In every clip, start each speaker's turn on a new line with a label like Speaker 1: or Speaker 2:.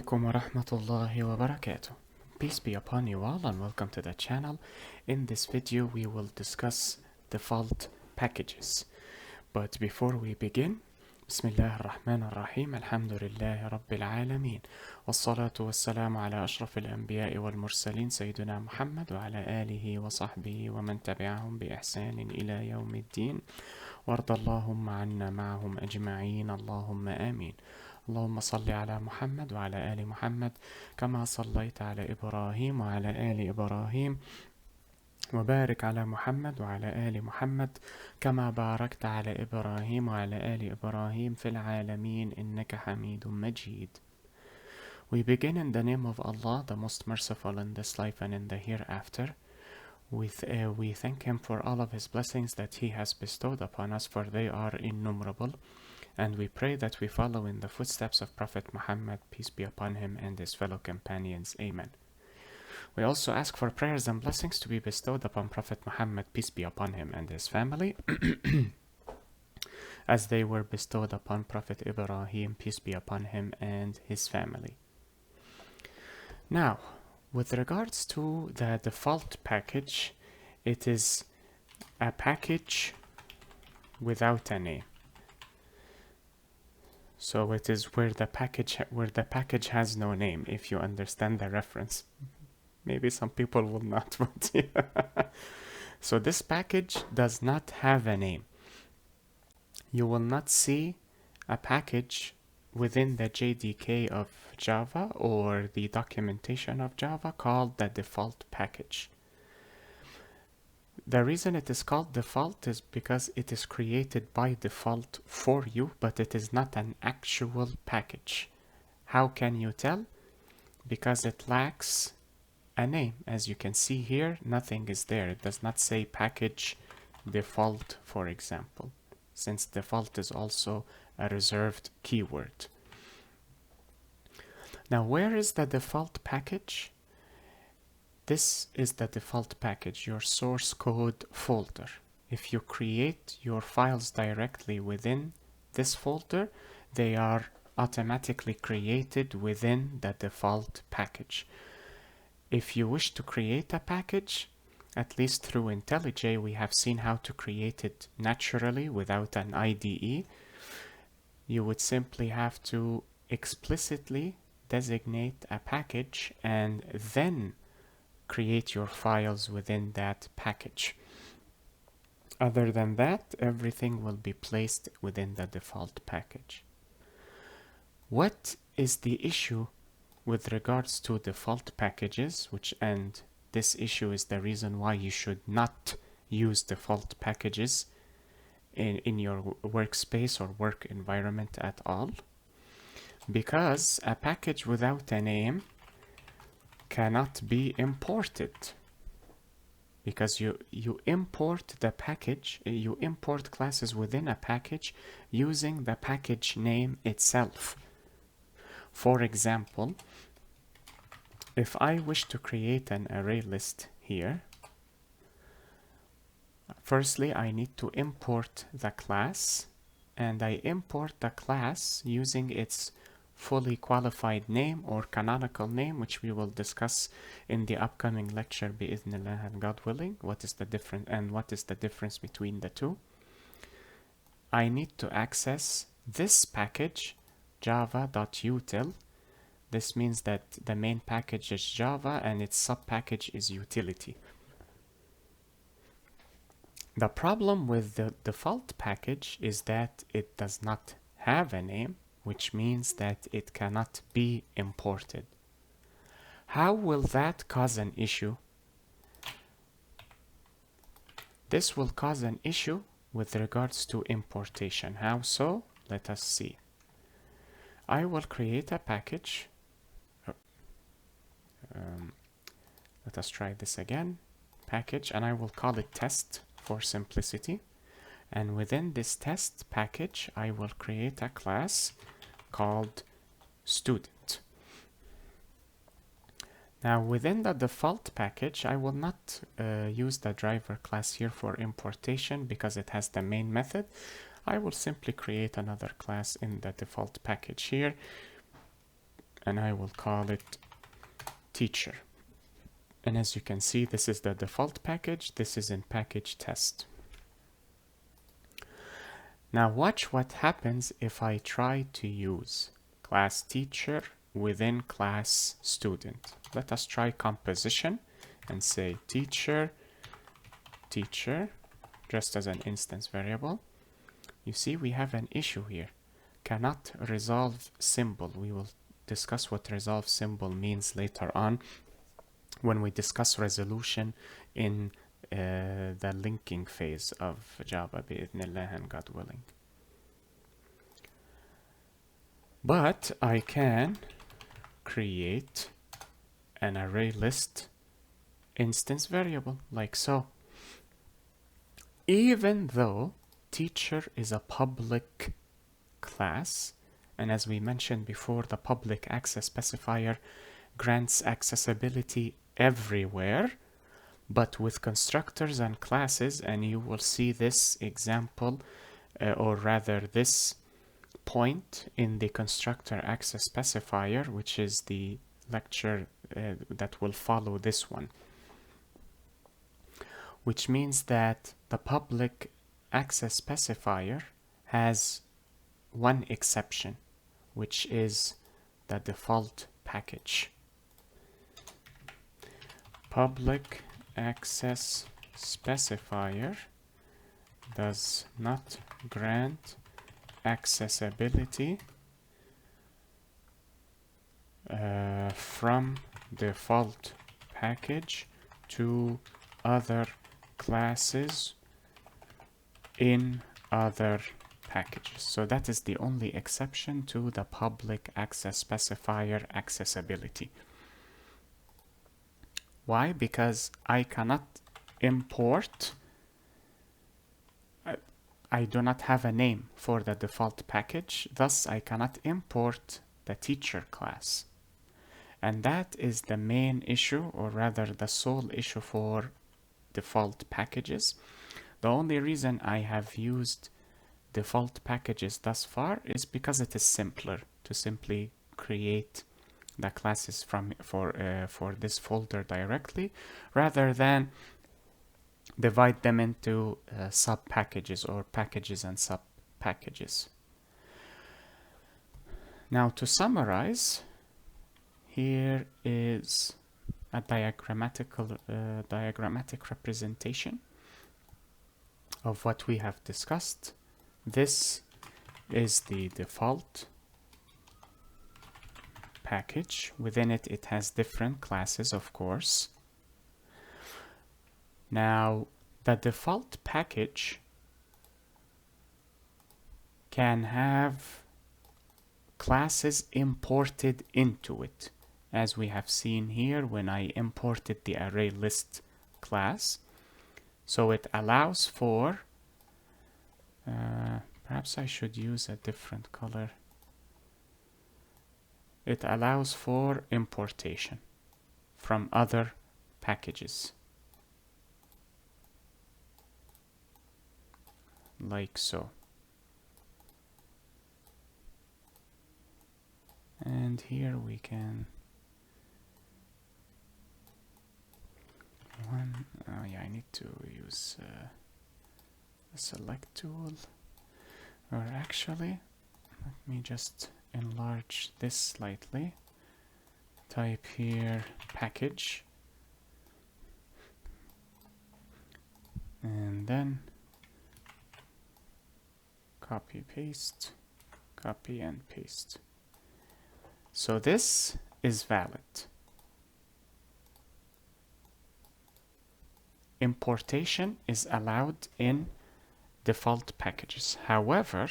Speaker 1: alaikum wa rahmatullahi wa barakatuh. Peace be upon you all and welcome to the channel. In this video we will discuss default packages. But before we begin, Bismillah ar-Rahman ar-Rahim, Alhamdulillahi Rabbil Alameen, Wassalatu wassalamu ala ashraf al-anbiya'i wal-mursalin, Sayyiduna Muhammad wa ala alihi wa sahbihi wa man tabi'ahum bi ihsanin ila yawmiddin, warda Allahumma anna ma'ahum ajma'in, Allahumma ameen. اللهم صل على محمد وعلى آل محمد كما صليت على إبراهيم وعلى آل إبراهيم وبارك على محمد وعلى آل محمد كما باركت على إبراهيم وعلى آل إبراهيم في العالمين إنك حميد مجيد. We begin in the name of Allah, the most merciful in this life and in the hereafter. We thank Him for all of His blessings that He has bestowed upon us, for they are innumerable. And we pray that we follow in the footsteps of Prophet Muhammad, peace be upon him, and his fellow companions. Amen. We also ask for prayers and blessings to be bestowed upon Prophet Muhammad, peace be upon him, and his family, as they were bestowed upon Prophet Ibrahim, peace be upon him, and his family. Now, with regards to the default package, it is a package without a name. So it is where the package has no name, if you understand the reference. Maybe some people will not, but yeah. So this package does not have a name. You will not see a package within the JDK of Java or the documentation of Java called the default package. The reason it is called default is because it is created by default for you, but it is not an actual package. How can you tell? Because it lacks a name. As you can see here, nothing is there. It does not say package default, for example, since default is also a reserved keyword. Now, where is the default package? This is the default package, your source code folder. If you create your files directly within this folder, they are automatically created within the default package. If you wish to create a package, at least through IntelliJ, we have seen how to create it naturally without an IDE. You would simply have to explicitly designate a package and then create your files within that package. Other than that, everything will be placed within the default package. What is the issue with regards to default packages, and this issue is the reason why you should not use default packages in your workspace or work environment at all? Because a package without a name cannot be imported, because you import the package, you import classes within a package using the package name itself. For example, if I wish to create an array list here, firstly I need to import the class, and I import the class using its fully qualified name or canonical name, which we will discuss in the upcoming lecture bi'idhnillah and God willing, what is the difference between the two. I need to access this package java.util. This means that the main package is Java and its sub-package is utility. The problem with the default package is that it does not have a name, which means that it cannot be imported. How will that cause an issue? This will cause an issue with regards to importation. How so? Let us see. I will create a package. Let us try this again. Package, and I will call it test for simplicity. And within this test package, I will create a class called student. Now within the default package, I will not use the driver class here for importation because it has the main method. I will simply create another class in the default package here, and I will call it teacher. And as you can see, this is the default package. This is in package test. Now watch what happens if I try to use class teacher within class student. Let us try composition and say teacher just as an instance variable. You see we have an issue here. Cannot resolve symbol. We will discuss what resolve symbol means later on when we discuss resolution in the linking phase of Java, بإذن and God willing. But I can create an array list instance variable like so. Even though teacher is a public class, and as we mentioned before, the public access specifier grants accessibility everywhere, but with constructors and classes, and you will see this example, or rather this point in the constructor access specifier, which is the lecture that will follow this one, which means that the public access specifier has one exception, which is the default package. Public access specifier does not grant accessibility from default package to other classes in other packages. So that is the only exception to the public access specifier accessibility. Why? Because I cannot import, I do not have a name for the default package, thus I cannot import the teacher class. And that is the main issue, or rather the sole issue for default packages. The only reason I have used default packages thus far is because it is simpler to simply create the classes for this folder directly, rather than divide them into sub packages or packages and sub packages. Now to summarize, here is a diagrammatic representation of what we have discussed. This is the default package. Within it, it has different classes, of course. Now, the default package can have classes imported into it, as we have seen here when I imported the array list class. So it allows for, perhaps I should use a different color. It allows for importation from other packages, like so. And here we can I need to use the select tool, or actually let me just enlarge this slightly. Type here package, and then copy and paste. So this is valid. Importation is allowed in default packages. However,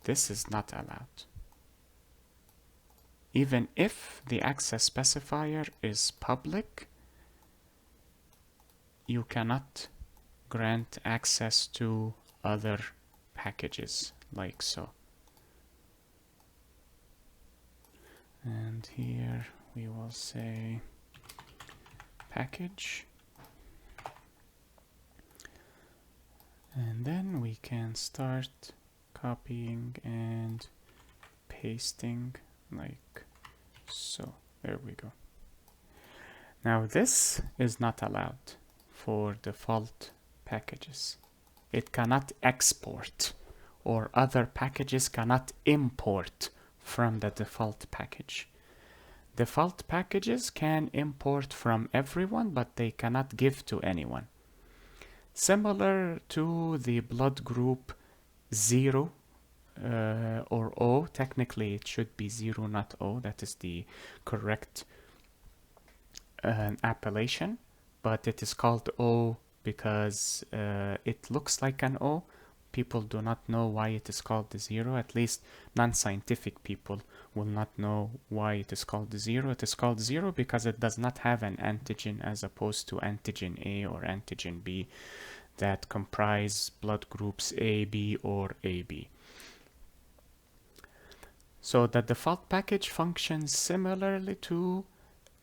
Speaker 1: this is not allowed. Even if the access specifier is public, you cannot grant access to other packages, like so. And here we will say package. And then we can start copying and pasting like So there we go. Now this is not allowed for default packages. It cannot export, or other packages cannot import from the default package. Default packages can import from everyone, but they cannot give to anyone. Similar to the blood group 0 or O. Technically it should be 0, not O. That is the correct appellation, but it is called O because it looks like an O. People do not know why it is called the 0. At least non-scientific people will not know why it is called the 0. It is called 0 because it does not have an antigen, as opposed to antigen A or antigen B that comprise blood groups A, B, or AB. So the default package functions similarly to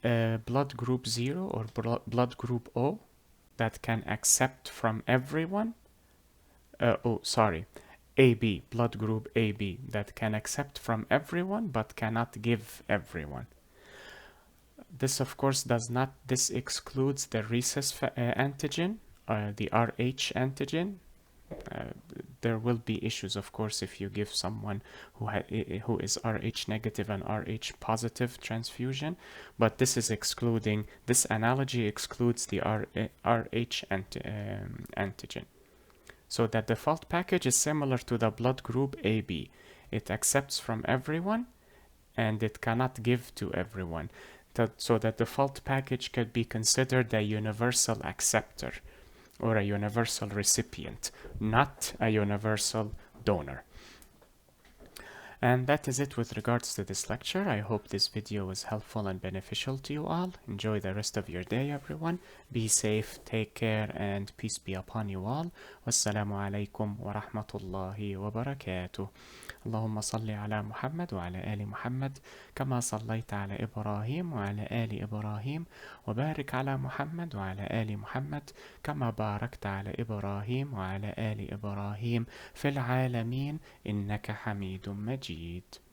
Speaker 1: blood group 0 or blood group O that can accept from everyone. AB, blood group AB, that can accept from everyone but cannot give everyone. This of course this excludes the rhesus antigen, the Rh antigen. There will be issues, of course, if you give someone who is Rh negative and Rh positive transfusion, but this analogy excludes the Rh antigen. So the default package is similar to the blood group AB. It accepts from everyone and it cannot give to everyone. So the default package could be considered a universal acceptor or a universal recipient, not a universal donor. And that is it with regards to this lecture. I hope this video was helpful and beneficial to you all. Enjoy the rest of your day, everyone. Be safe, take care, and peace be upon you all. Wassalamu alaikum wa rahmatullahi wa barakatuh. اللهم صل على محمد وعلى آل محمد كما صليت على إبراهيم وعلى آل إبراهيم وبارك على محمد وعلى آل محمد كما باركت على إبراهيم وعلى آل إبراهيم في العالمين إنك حميد مجيد.